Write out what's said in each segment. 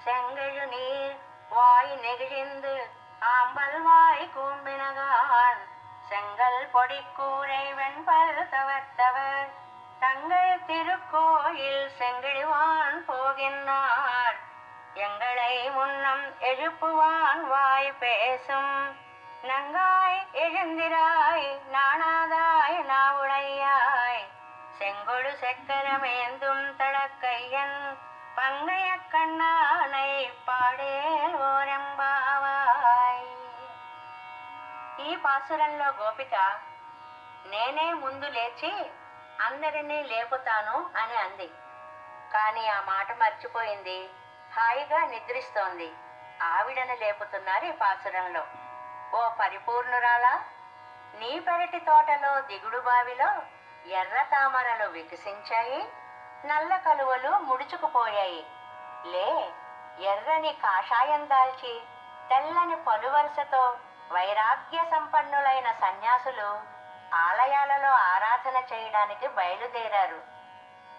செங்கழு நீர் வாய் நெகிழ்ந்து ஆம்பல் வாய் கூம்பினகான் செங்கல் பொடிக்கூரை வெண்பல் தவத்தவர் தங்கள் திருக்கோயில் செங்கிழிவான் போகின்றார் எங்களை முன்னம் எழுப்புவான் வாய் பேசும் நங்காய் எழுந்திராய் நாணாதாய் நாவுடையாய் செங்கொடு செக்கரமேந்தும் தடக்கையன் பங்கைய కన్నానై పాడేలోరెంబావాయ్. ఈ పాసురంలో గోపిక నేనే ముందు లేచి అందరినీ లేపుతాను అని అంది. కానీ ఆ మాట మర్చిపోయింది. హాయిగా నిద్రిస్తోంది. ఆవిడను లేపుతున్నారు ఈ పాసురంలో. ఓ పరిపూర్ణురాలా, నీ పెరటి తోటలో దిగుడు బావిలో ఎర్ర తామరలు వికసించాయి, నల్ల కలువలు ముడుచుకుపోయాయి. లే, ఎర్రని కాషాయం దాల్చి తెల్లని పలువరుసతో వైరాగ్య సంపన్నులైన సన్యాసులు ఆలయాలలో ఆరాధన చేయడానికి బయలుదేరారు.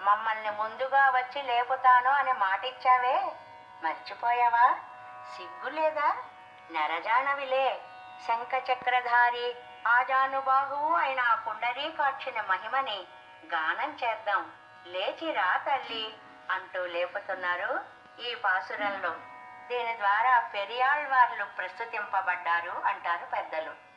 మమ్మల్ని ముందుగా వచ్చి లేపుతాను అని మాటిచ్చావే, మర్చిపోయావా? సిగ్గులేదా? నెరజానవిలే. శంఖచక్రధారి ఆజానుబాహువు అయిన ఆ పుండరీకాక్షుని మహిమని గానం చేద్దాం. లేచిరా తల్లి అంటూ లేపుతున్నారు ఈ పాసురంలో. దీని ద్వారా పెరియాళ్వార్లు ప్రస్తుతింపబడ్డారు అంటారు పెద్దలు.